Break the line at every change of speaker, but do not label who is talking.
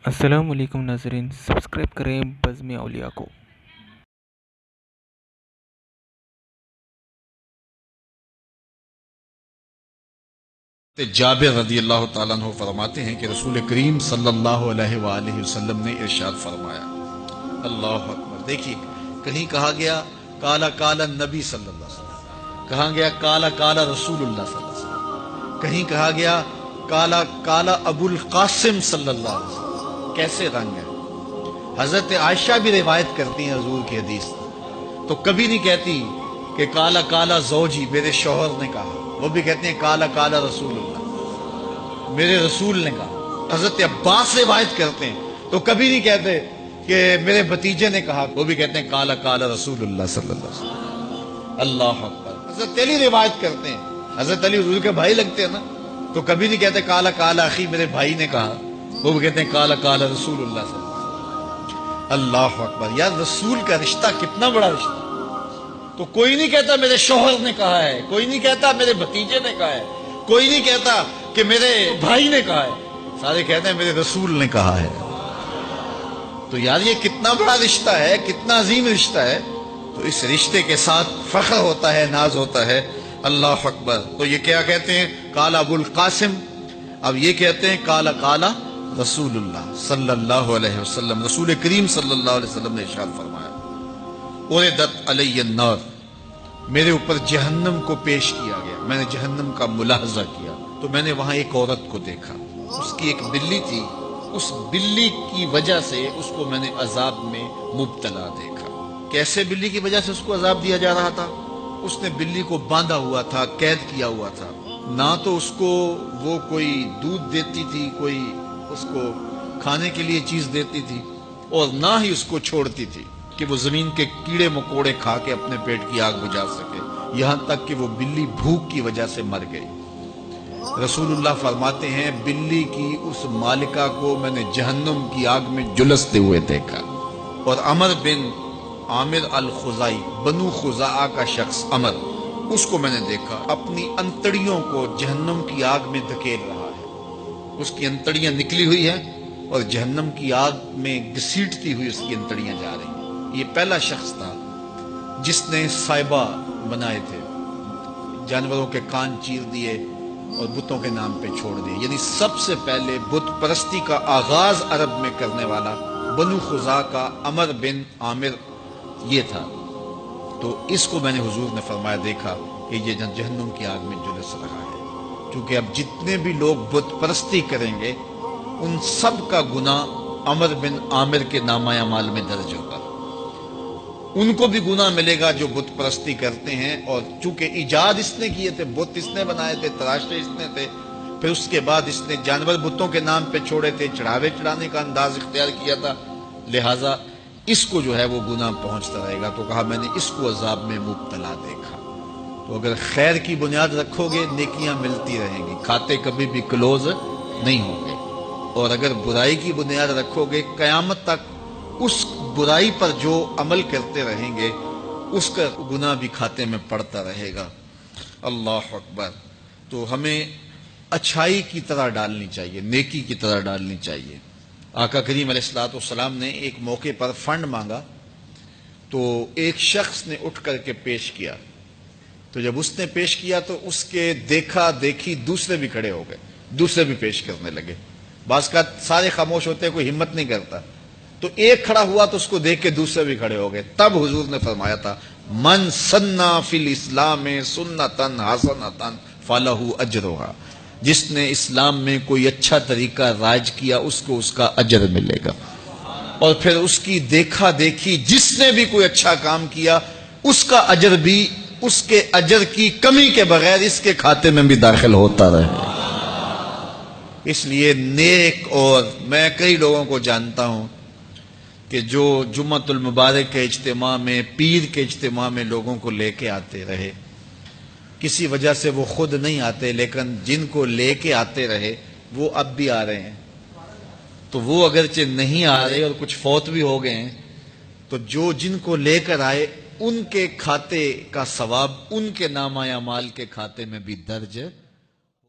السلام علیکم ناظرین، سبسکرائب کریں بزم اولیاء کو۔
جابر رضی اللہ تعالیٰ عنہ فرماتے ہیں کہ رسول کریم صلی اللہ علیہ وآلہ وسلم نے ارشاد فرمایا، اللہ اکبر۔ دیکھیے، کہیں کہا گیا کالا کالا نبی صلی اللہ علیہ وسلم، کہا گیا کالا کالا رسول اللہ صلی اللہ علیہ وسلم، کہیں کہا گیا کالا کالا ابو القاسم صلی اللہ علیہ وسلم۔ کیسے رنگ ہے۔ حضرت عائشہ بھی روایت کرتی ہیں حضور کی حدیث، تو کبھی نہیں کہتی کہ کالا کالا زوجی، میرے شوہر نے کہا، وہ بھی کہتے ہیں کالا کالا رسول اللہ، میرے رسول نے کہا۔ حضرت عباس روایت کرتے ہیں تو کبھی نہیں کہتے کہ میرے بھتیجے نے کہا، وہ بھی کہتے ہیں کالا کالا رسول اللہ صلی اللہ علیہ وسلم۔ اللہ اکبر۔ حضرت علی روایت کرتے ہیں، حضرت علی حضور کے بھائی لگتے ہیں نا، تو کبھی نہیں کہتے کالا کالا اخی، میرے بھائی نے کہا، وہ بھی کہتے ہیں کالا کالا رسول اللہ صلی اللہ علیہ وسلم۔ اللہ اکبر۔ یار رسول کا رشتہ کتنا بڑا رشتہ۔ تو کوئی نہیں کہتا میرے شوہر نے کہا ہے، کوئی نہیں کہتا میرے بھتیجے نے کہا ہے، کوئی نہیں کہتا کہ میرے بھائی نے کہا ہے، سارے کہتے ہیں میرے رسول نے کہا ہے۔ تو یار یہ کتنا بڑا رشتہ ہے، کتنا عظیم رشتہ ہے۔ تو اس رشتے کے ساتھ فخر ہوتا ہے، ناز ہوتا ہے۔ اللہ اکبر۔ تو یہ کیا کہتے ہیں؟ کالا ابو القاسم۔ اب یہ کہتے ہیں کالا کالا رسول اللہ صلی اللہ علیہ وسلم۔ رسول کریم صلی اللہ علیہ وسلم نے ارشاد فرمایا، اُرِدَتْ عَلَيَّ النَّارُ، میرے اوپر جہنم کو پیش کیا گیا، میں نے جہنم کا ملاحظہ کیا، تو میں نے وہاں ایک عورت کو دیکھا، اس کی ایک بلی تھی، اس بلی کی وجہ سے اس کو میں نے عذاب میں مبتلا دیکھا۔ کیسے بلی کی وجہ سے اس کو عذاب دیا جا رہا تھا؟ اس نے بلی کو باندھا ہوا تھا، قید کیا ہوا تھا، نہ تو اس کو وہ کوئی دودھ دیتی تھی، کوئی اس کو کھانے کے لیے چیز دیتی تھی، اور نہ ہی اس کو چھوڑتی تھی کہ وہ زمین کے کیڑے مکوڑے کھا کے اپنے پیٹ کی آگ بجھا سکے، یہاں تک کہ وہ بلی بھوک کی وجہ سے مر گئی۔ رسول اللہ فرماتے ہیں بلی کی اس مالکہ کو میں نے جہنم کی آگ میں جلستے ہوئے دیکھا، اور عمر بن عامر الخزائی، بنو خزاعہ کا شخص عمر، اس کو میں نے دیکھا اپنی انتڑیوں کو جہنم کی آگ میں دھکیل رہا ہے، اس کی انتڑیاں نکلی ہوئی ہیں اور جہنم کی آگ میں گھسیٹتی ہوئی اس کی انتڑیاں جا رہی ہیں۔ یہ پہلا شخص تھا جس نے سائبہ بنائے تھے، جانوروں کے کان چیر دیے اور بتوں کے نام پہ چھوڑ دیے، یعنی سب سے پہلے بت پرستی کا آغاز عرب میں کرنے والا بنو خزاعہ کا عمر بن عامر یہ تھا۔ تو اس کو میں نے حضور نے فرمایا دیکھا کہ یہ جہنم کی آگ میں جلس رہا ہے، کیونکہ اب جتنے بھی لوگ بت پرستی کریں گے ان سب کا گناہ عمر بن عامر کے نامہ اعمال میں درج ہوگا، ان کو بھی گناہ ملے گا جو بت پرستی کرتے ہیں، اور چونکہ ایجاد اس نے کیے تھے، بت اس نے بنائے تھے، تراشے اس نے تھے، پھر اس کے بعد اس نے جانور بتوں کے نام پہ چھوڑے تھے، چڑھاوے چڑھانے کا انداز اختیار کیا تھا، لہٰذا اس کو جو ہے وہ گناہ پہنچتا رہے گا۔ تو کہا میں نے اس کو عذاب میں مبتلا دیکھا۔ تو اگر خیر کی بنیاد رکھو گے نیکیاں ملتی رہیں گی، کھاتے کبھی بھی کلوز نہیں ہوں گے، اور اگر برائی کی بنیاد رکھو گے قیامت تک اس برائی پر جو عمل کرتے رہیں گے اس کا گناہ بھی کھاتے میں پڑتا رہے گا۔ اللہ اکبر۔ تو ہمیں اچھائی کی طرح ڈالنی چاہیے، نیکی کی طرح ڈالنی چاہیے۔ آقا کریم علیہ السلام نے ایک موقع پر فنڈ مانگا تو ایک شخص نے اٹھ کر کے پیش کیا، تو جب اس نے پیش کیا تو اس کے دیکھا دیکھی دوسرے بھی کھڑے ہو گئے، دوسرے بھی پیش کرنے لگے۔ بعض کا سارے خاموش ہوتے ہیں، کوئی ہمت نہیں کرتا، تو ایک کھڑا ہوا تو اس کو دیکھ کے دوسرے بھی کھڑے ہو گئے۔ تب حضور نے فرمایا تھا من سنّا فی الاسلام سنتن حسنتن فلہ اجرھا، جس نے اسلام میں کوئی اچھا طریقہ رائج کیا اس کو اس کا اجر ملے گا، اور پھر اس کی دیکھا دیکھی جس نے بھی کوئی اچھا کام کیا اس کا اجر بھی اس کے اجر کی کمی کے بغیر اس کے کھاتے میں بھی داخل ہوتا رہے۔ اس لیے نیک، اور میں کئی لوگوں کو جانتا ہوں کہ جو جمعۃ المبارک کے اجتماع میں، پیر کے اجتماع میں لوگوں کو لے کے آتے رہے، کسی وجہ سے وہ خود نہیں آتے لیکن جن کو لے کے آتے رہے وہ اب بھی آ رہے ہیں، تو وہ اگرچہ نہیں آ رہے اور کچھ فوت بھی ہو گئے ہیں، تو جو جن کو لے کر آئے ان کے کھاتے کا ثواب ان کے نامہ اعمال کے کھاتے میں بھی درج